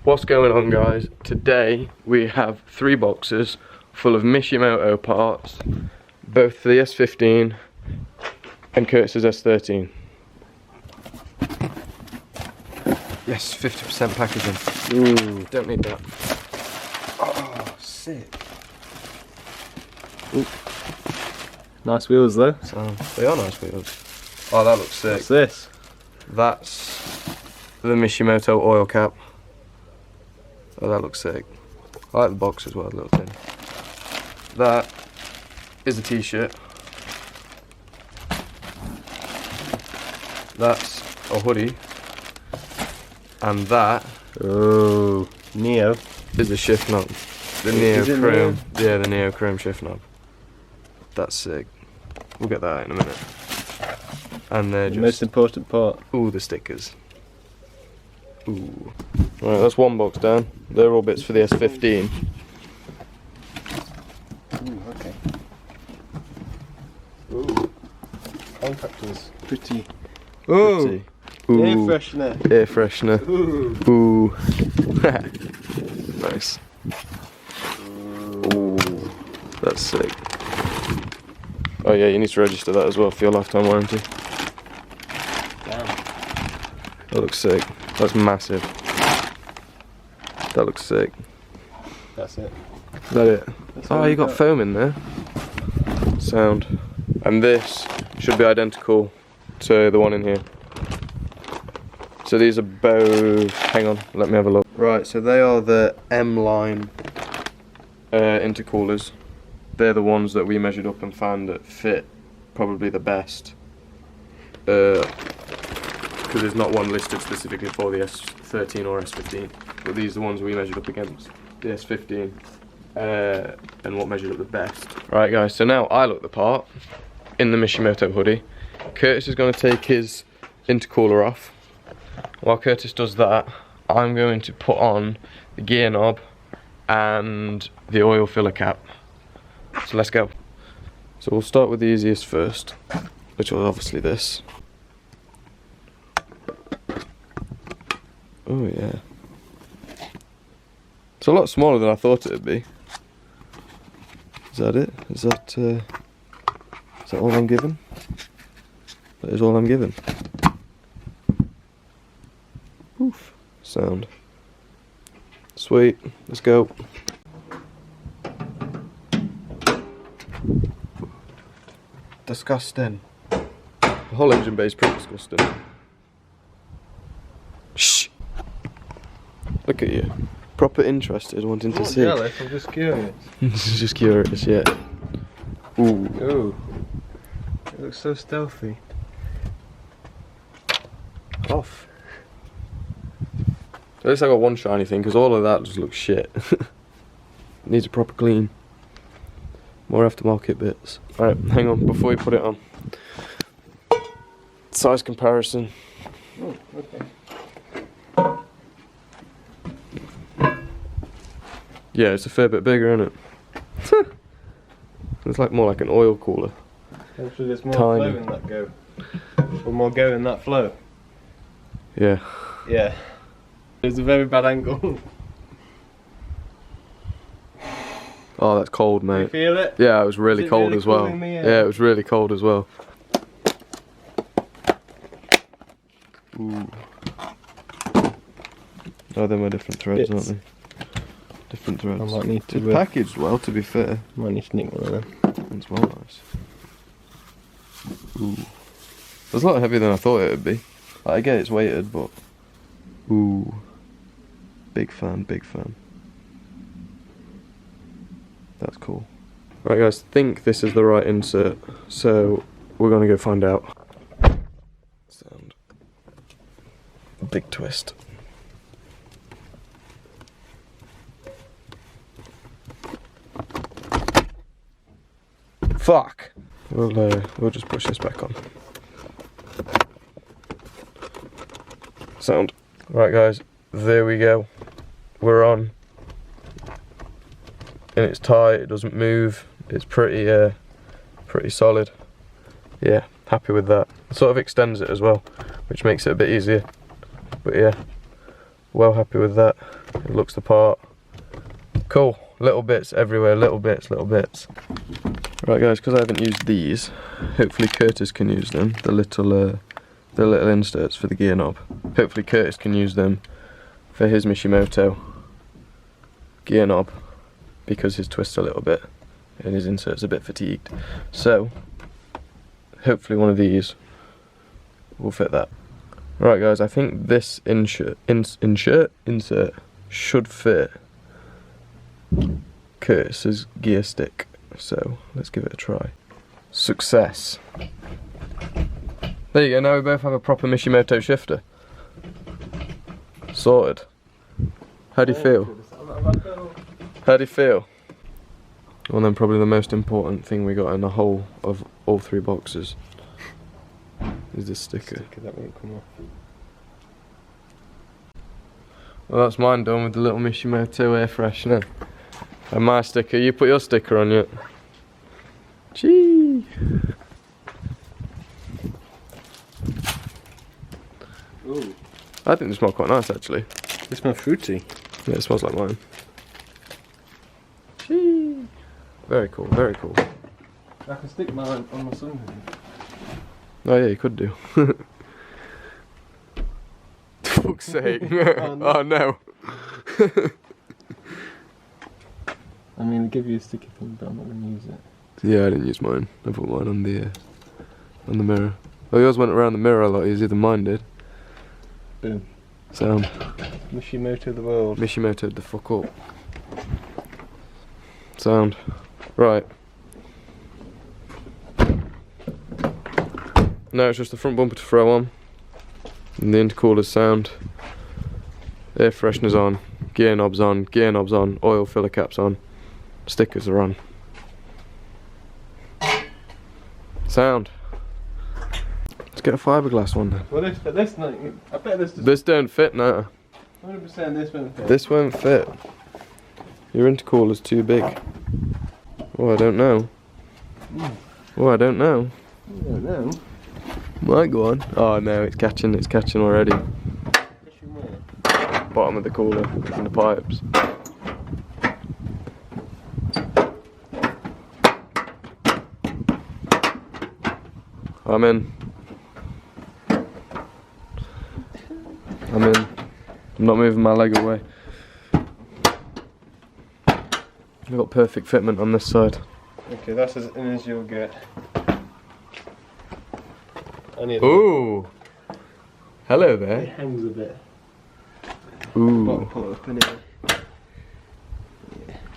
What's going on, guys? Today we have 3 boxes full of Mishimoto parts, both for the S15 and Curtis's S13. Yes, 50% packaging. Ooh, don't need that. Oh, sick. Ooh. Nice wheels though. So, they are nice wheels. Oh, that looks sick. What's this? That's the Mishimoto oil cap. Oh, that looks sick. I like the box as well, the little thing. That is a t-shirt. That's a hoodie. And that, oh, Neo, is a shift knob. The Neo Chrome. Yeah, the Neo Chrome shift knob. That's sick. We'll get that out in a minute. And they're the most important part. Ooh, the stickers. Ooh. Right, that's one box down. They're all bits for the S15. Ooh, okay. Ooh. Contactors. Pretty. Ooh. Pretty. Ooh. Air freshener. Air freshener. Ooh. Ooh. Nice. Ooh. That's sick. Oh yeah, you need to register that as well for your lifetime warranty. Damn. That looks sick. That's massive. That looks sick. That's it. Is that it? That's Oh, you got foam in there. Sound. And this should be identical to the one in here. So these are both, hang on, let me have a look. Right, so they are the M-line intercoolers. They're the ones that we measured up and found that fit probably the best. Because there's not one listed specifically for the S13 or S15. But these are the ones we measured up against the S15. And what measured up the best. Right guys, so now I look the part in the Mishimoto hoodie. Curtis is going to take his intercooler off. While Curtis does that, I'm going to put on the gear knob and the oil filler cap. So let's go. So we'll start with the easiest first, which was obviously this. Oh yeah. It's a lot smaller than I thought it would be. Is that it? Is that all I'm given? That is all I'm given. Oof. Sound. Sweet. Let's go. Disgusting. The whole engine bay is pretty disgusting. Shh. Look at you. Proper interested, wanting to see. I'm not jealous, I'm just curious. Just curious, yeah. Ooh. Ooh. It looks so stealthy. Off. At least I got one shiny thing, because all of that just looks shit. Needs a proper clean. More aftermarket bits. Alright, hang on, before we put it on. Size comparison. Oh, okay. Yeah, it's a fair bit bigger, isn't it? It's like more like an oil cooler. Hopefully there's more Tiny. flow in that go. Or more go in that flow. Yeah. Yeah. It was a very bad angle. Oh, that's cold, You mate. feel it? Yeah, it was really Is it cold really as well. cool in the air? Yeah, it was really cold as well. Ooh. Oh, they're my different threads, aren't they? Different threads. I might need to It's packaged well, to be fair. might need to nick one of them. It's well nice. Ooh. It's a lot heavier than I thought it would be. Like, I get it's weighted, but... Ooh. Big fan, big fan. That's cool. Right guys, think this is the right insert, so we're gonna go find out. Sound. Big twist. Fuck! We'll just push this back on. Sound. Right guys, there we go. We're on. And it's tight, it doesn't move. It's pretty solid. Yeah, happy with that. It sort of extends it as well, which makes it a bit easier. But yeah, Well happy with that. It looks the part. Cool. Little bits everywhere, little bits, little bits. Right guys, because I haven't used these, hopefully Curtis can use them. The little inserts for the gear knob. Hopefully Curtis can use them for his Mishimoto gear knob, because his twists a little bit and his insert's a bit fatigued. So hopefully one of these will fit that. Right guys, I think this insert should fit Curtis's gear stick. So let's give it a try. Success. There you go, now we both have a proper Mishimoto shifter. Sorted. How do you feel? How do you feel? Well then probably the most important thing we got in the whole of all 3 boxes is this sticker. That won't come off. Well that's mine done with the little Mishimoto air freshener. And my sticker, you put your sticker on yet? Gee! Ooh. I think they smell quite nice actually. They smell fruity. Yeah, it smells like mine. Gee! Very cool, very cool. I can stick mine on my sunroof. Oh yeah, you could do. Fuck's sake. Oh no. Oh no. I mean, they give you a sticky thing, but I'm not going to use it. Yeah, I didn't use mine. I put mine on the mirror. Oh, yours went around the mirror a lot easier than mine did. Boom. Sound. Mishimoto the world. Mishimoto the fuck up. Sound. Right. Now it's just the front bumper to throw on. And the intercoolers sound. Air fresheners on. Gear knobs on. Oil filler caps on. Stickers are on. Sound. Let's get a fiberglass one then. Well, this, no, I bet this. This don't fit now. 100% this won't fit. This won't fit. Your intercooler's too big. Oh, I don't know. Oh, I don't know. I don't know. Might go on. Oh no, it's catching already. Catching where? Bottom of the cooler and the pipes. I'm in. I'm not moving my leg away. I've got perfect fitment on this side. Okay, that's as in as you'll get. Ooh! Hello It there. hangs a bit. Ooh. Pull it up in here.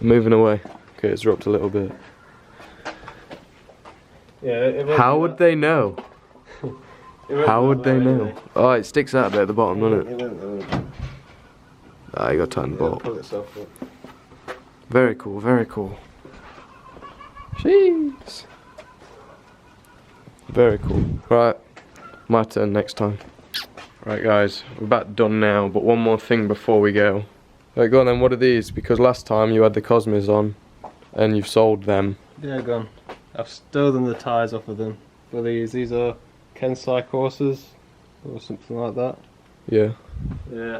Moving away. Okay, it's dropped a little bit. Yeah. How would they know? How would they know? Oh, it sticks out a bit at the bottom, doesn't it? It won't. Ah, you got to tighten the bolt. Pull itself up. Very cool, very cool. Jeez. Very cool. Right, my turn next time. Right guys, we're about done now, but one more thing before we go. Right, go on then, what are these? Because last time you had the Cosmos on, and you've sold them. Yeah, gone. I've stolen the tyres off of them. For these are Kensai courses, or something like that. Yeah.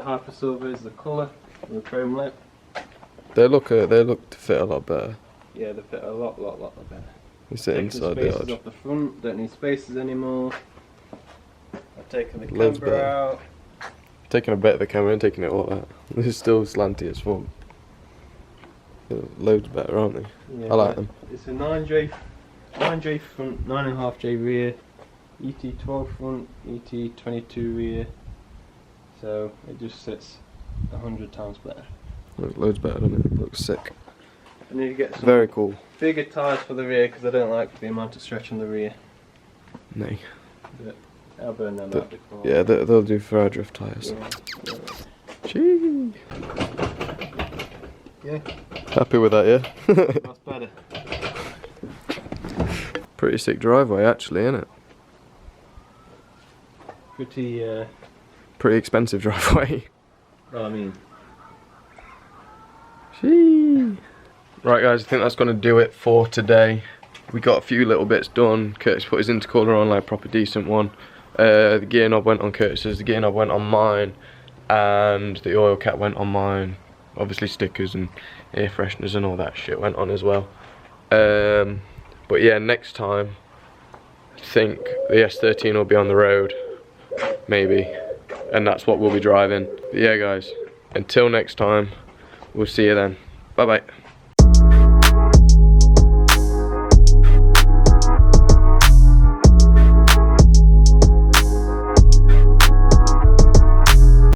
Hyper Silver is the colour, and the chrome lip. They look to fit a lot better. Yeah, they fit a lot better. You sit Taken inside the spaces arch. off the front, don't need spaces anymore. I've taken the Loads camber better. out. Taking a bit of the camera and taking it all out. This is still slanty as fuck. They're loads better, aren't they? Yeah, I like them. It's a 9J front, 9.5J rear, ET12 front, ET22 rear. So it just sits 100 times better. Looks loads better, doesn't it? Looks sick. I need to get some Very cool. bigger tyres for the rear because I don't like the amount of stretch on the rear. Nay. But I'll burn them out before. Yeah, they'll do for our drift tyres. Yeah. Gee. Yeah. Happy with that, yeah? That's better. Pretty sick driveway actually, isn't it? Pretty expensive driveway. Well, I mean, Gee. Right guys, I think that's gonna do it for today. We got a few little bits done. Curtis put his intercooler on, like a proper decent one. The gear knob went on Curtis's, the gear knob went on mine. and the oil cap went on mine. Obviously stickers and air fresheners and all that shit went on as well. But yeah, next time I think the S13 will be on the road, maybe, and that's what we'll be driving. But yeah guys, until next time, we'll see you then. Bye bye.